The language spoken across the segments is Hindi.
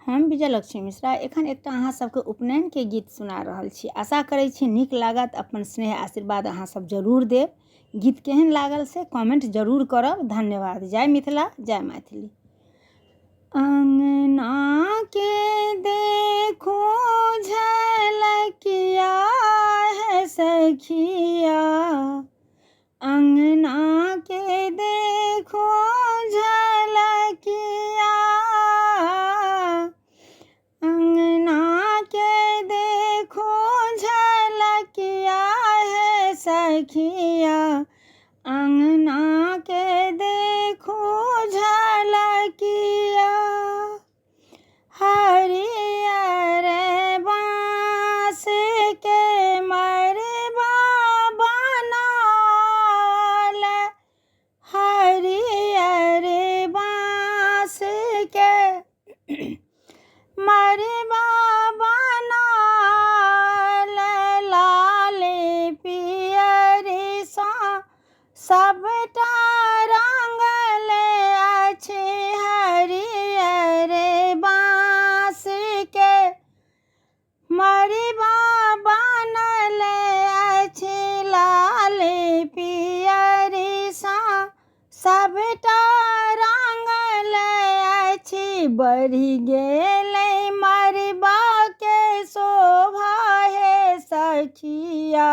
हम विजयलक्ष्मी मिश्रा एखन एकटा अहाँ सबके उपनयन के गीत सुना रहल छी। आशा करै छी नीक लागत। अपन स्नेह आशीर्वाद अहाँ सब जरूर देब। गीत केहन लागल से कमेंट जरूर करब। धन्यवाद। जय मिथिला, जय मैथिली। अंगना के देखो झलकिया है सखिया, अंगना के देखो झलकिया, अंगना के देखो झलकिया है सखिया, अंगना के देखो झलकिया। हरियर बाँस के मरबा बनाल, हरियर बाँस के मरबा बनाल, लाल पियर सा सबटा रंगल अछि, हरियर बाँस के मरबा बनल अछि, लाल पियर सा सबटा रंगल अछि। बढ़ि गेलै मरबा के शोभा हे सखिया,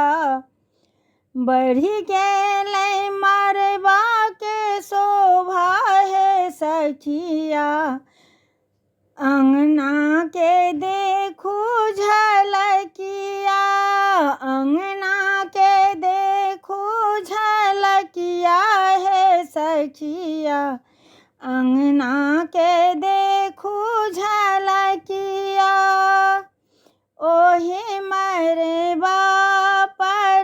बढ़ि गेलै मरबा के शोभा हे सखिया, अंगना के देखू झलकिया, अंगना के देखू झलकिया हे सखिया, अंगना के देखू झलकिया। ओहि मरबा पर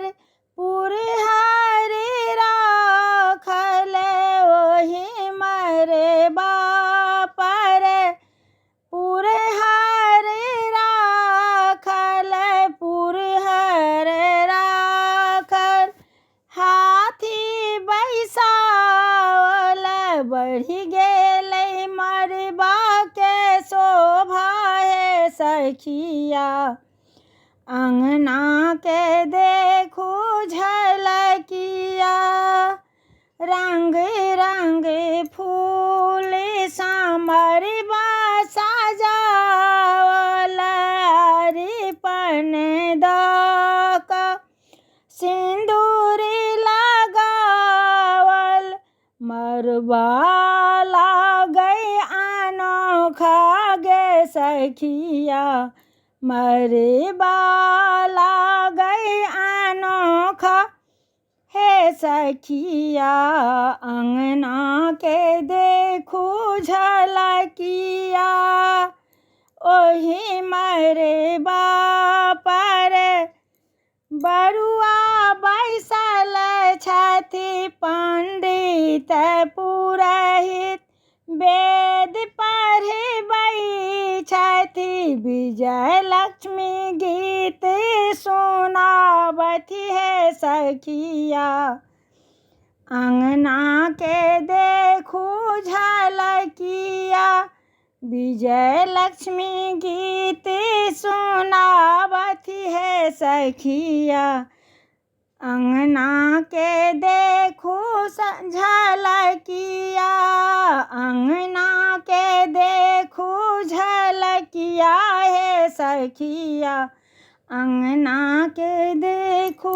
पुरहरी राखल, ओहि मरबा पर पुरहरी राखल, पुरहर राखल हाथी बैसाओल। बढ़ि गेलै मरबा के शोभा हे सखिया, अंगना के देखू झलकिया। रंग रंग फूल सा मरबा सजावल, अरिपन दऽ कऽ सिंदूर लगावल, मरबा लागै अनोखा गे सखिया, मरबा लागै अनोखा हे सखिया, अंगना के देखू झलकिया। ओहि मरबा पर बरुआ बैसल छथि, पंडित पुरोहित वेद पढ़बै छथि, विजयलक्ष्मी गीत सुनाबथि हे सखिया, अंगना के देखू झलकिया। विजयलक्ष्मी गीत सुनाबथि हे सखिया, अंगना के देखू झलकिया, अंगना के देखू झलकिया हे सखिया, अंगना के देखू